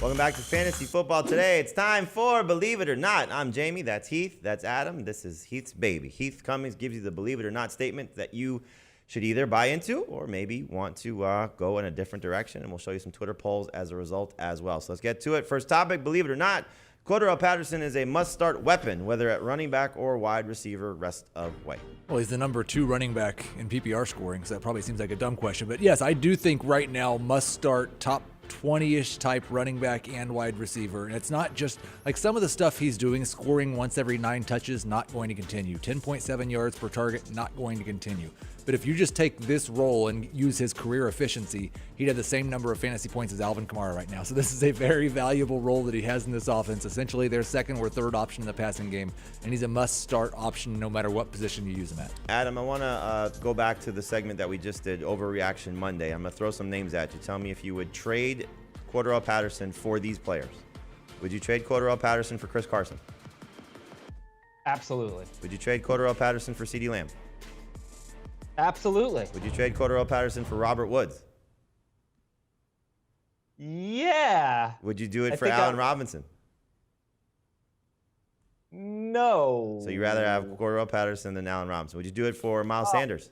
Welcome back to Fantasy Football Today. It's time for Believe It or Not. I'm Jamie. That's Heath. That's Adam. This is Heath's baby. Heath Cummings gives you the Believe It or Not statement that you should either buy into or maybe want to go in a different direction. And we'll show you some Twitter polls as a result as well. So let's get to it. First topic, Believe It or Not. CORDARRELLE Patterson is a must-start weapon, whether at running back or wide receiver rest of way. Well, he's the number 2 running back in PPR scoring, so that probably seems like a dumb question. But yes, I do think right now must-start top 20-ish type running back and wide receiver. And it's not just like some of the stuff he's doing, scoring once every 9 touches, not going to continue. 10.7 yards per target, not going to continue. But if you just take this role and use his career efficiency, he'd have the same number of fantasy points as Alvin Kamara right now. So this is a very valuable role that he has in this offense. Essentially their second or third option in the passing game, and he's a must-start option no matter what position you use him at. Adam, I want to go back to the segment that we just did, Overreaction Monday. I'm going to throw some names at you. Tell me if you would trade CORDARRELLE Patterson for these players. Would you trade CORDARRELLE Patterson for Chris Carson? Absolutely. Would you trade CORDARRELLE Patterson for CeeDee Lamb? Absolutely. Would you trade CORDARRELLE Patterson for Robert Woods? Yeah. Would you do it for Allen Robinson? No. So you'd rather have CORDARRELLE Patterson than Allen Robinson. Would you do it for Miles Sanders?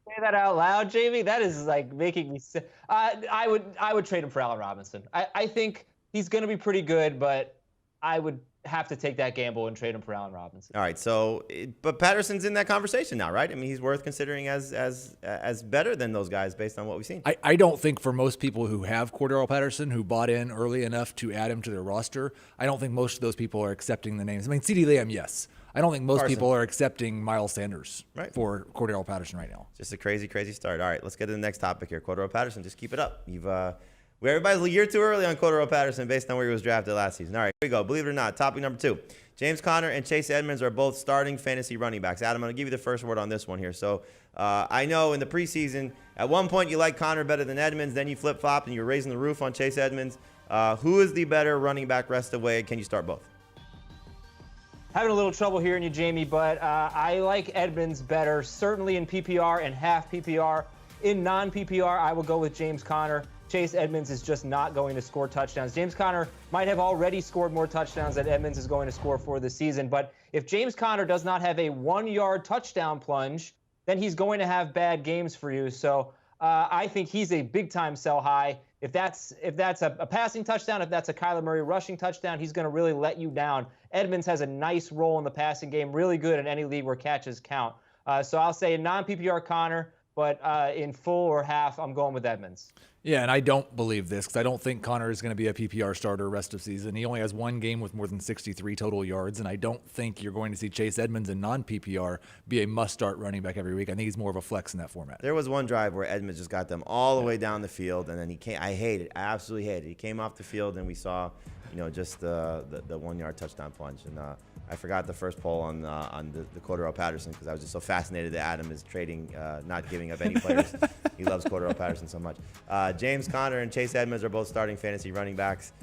Say that out loud, Jamie. That is like making me sick. I would trade him for Allen Robinson. I think he's going to be pretty good, but I would have to take that gamble and trade him for Allen Robinson. All right. So, but Patterson's in that conversation now, right? I mean, he's worth considering as better than those guys based on what we've seen. I don't think for most people who have CORDARRELLE Patterson, who bought in early enough to add him to their roster, I don't think most of those people are accepting the names. I mean, CeeDee Lamb, yes. I don't think most people are accepting Miles Sanders for CORDARRELLE Patterson right now. Just a crazy, crazy start. All right, let's get to the next topic here. CORDARRELLE Patterson, just keep it up. Everybody's a year too early on CORDARRELLE Patterson based on where he was drafted last season. All right, here we go. Believe it or not, topic number 2. James Conner and Chase Edmonds are both starting fantasy running backs. Adam, I'm going to give you the first word on this one here. So I know in the preseason, at one point you liked Conner better than Edmonds, then you flip-flopped and you're raising the roof on Chase Edmonds. Who is the better running back rest of way? Can you start both? Having a little trouble hearing you, Jamie, but I like Edmonds better, certainly in PPR and half PPR. In non-PPR, I will go with James Conner. Chase Edmonds is just not going to score touchdowns. James Conner might have already scored more touchdowns than Edmonds is going to score for this season, but if James Conner does not have a 1-yard touchdown plunge, then he's going to have bad games for you. So I think he's a big-time sell high. If that's a passing touchdown, if that's a Kyler Murray rushing touchdown, he's going to really let you down. Edmonds has a nice role in the passing game, really good in any league where catches count. So I'll say non-PPR Conner, but in full or half, I'm going with Edmonds. Yeah, and I don't believe this because I don't think Conner is going to be a PPR starter rest of season. He only has one game with more than 63 total yards, and I don't think you're going to see Chase Edmonds in non-PPR be a must-start running back every week. I think he's more of a flex in that format. There was one drive where Edmonds just got them all the way down the field, and then he came. I hate it. I absolutely hate it. He came off the field, and we saw, just the 1-yard touchdown plunge. And I forgot the first poll on the CORDARRELLE Patterson because I was just so fascinated that Adam is trading, not giving up any players. He loves CORDARRELLE Patterson so much. James Conner and Chase Edmonds are both starting fantasy running backs.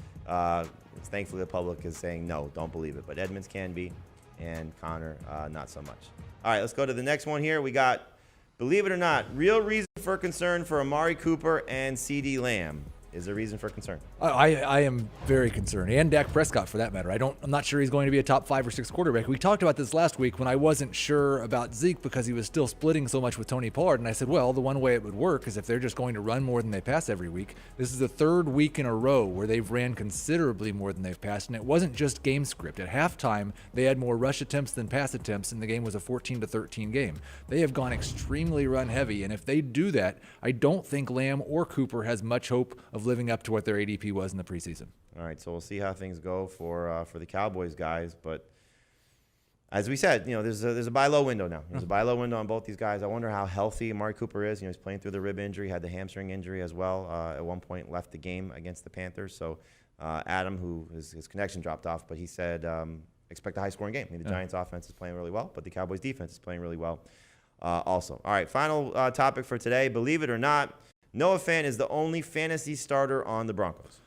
Thankfully, the public is saying no, don't believe it. But Edmonds can be, and Conner not so much. All right, let's go to the next one here. We got, believe it or not, real reason for concern for Amari Cooper and CeeDee Lamb. Is there reason for concern? I am very concerned, and Dak Prescott for that matter. I'm not sure he's going to be a top 5 or 6 quarterback. We talked about this last week when I wasn't sure about Zeke because he was still splitting so much with Tony Pollard, and I said, well, the one way it would work is if they're just going to run more than they pass every week. This is the 3rd week in a row where they've ran considerably more than they've passed, and it wasn't just game script. At halftime, they had more rush attempts than pass attempts, and the game was a 14-13 game. They have gone extremely run heavy, and if they do that, I don't think Lamb or Cooper has much hope of living up to what their ADP was in the preseason. All right, so we'll see how things go for the Cowboys guys. But as we said, there's a buy low window now. There's a buy low window on both these guys. I wonder how healthy Amari Cooper is. He's playing through the rib injury, had the hamstring injury as well. At one point, left the game against the Panthers. So Adam, who his connection dropped off, but he said expect a high-scoring game. The Giants' offense is playing really well, but the Cowboys' defense is playing really well also. All right, final topic for today. Believe it or not, Noah Fant is the only fantasy starter on the Broncos.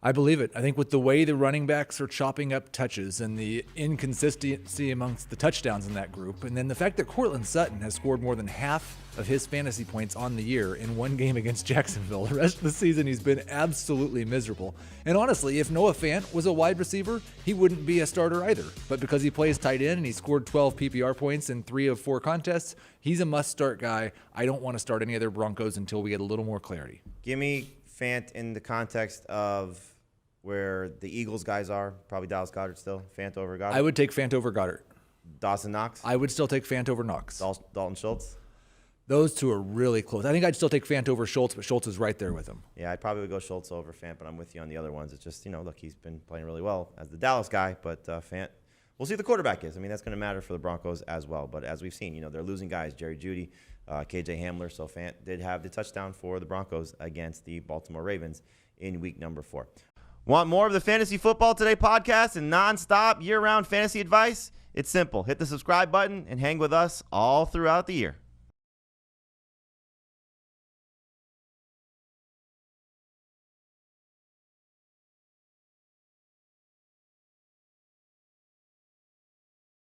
I believe it. I think with the way the running backs are chopping up touches and the inconsistency amongst the touchdowns in that group, and then the fact that Cortland Sutton has scored more than half of his fantasy points on the year in one game against Jacksonville. The rest of the season, he's been absolutely miserable. And honestly, if Noah Fant was a wide receiver, he wouldn't be a starter either. But because he plays tight end and he scored 12 PPR points in 3 of 4 contests, he's a must-start guy. I don't want to start any other Broncos until we get a little more clarity. Give me Fant in the context of where the Eagles guys are, probably Dallas Goedert still. Fant over Goddard. I would take Fant over Goddard. Dawson Knox. I would still take Fant over Knox. Dalton Schultz. Those two are really close. I think I'd still take Fant over Schultz, but Schultz is right there with him. Yeah, I'd probably go Schultz over Fant, but I'm with you on the other ones. It's just, look, he's been playing really well as the Dallas guy, but Fant, we'll see who the quarterback is. I mean, that's going to matter for the Broncos as well. But as we've seen, they're losing guys, Jerry Jeudy, KJ Hamler. So Fant did have the touchdown for the Broncos against the Baltimore Ravens in week number 4. Want more of the Fantasy Football Today podcast and nonstop year-round fantasy advice? It's simple. Hit the subscribe button and hang with us all throughout the year.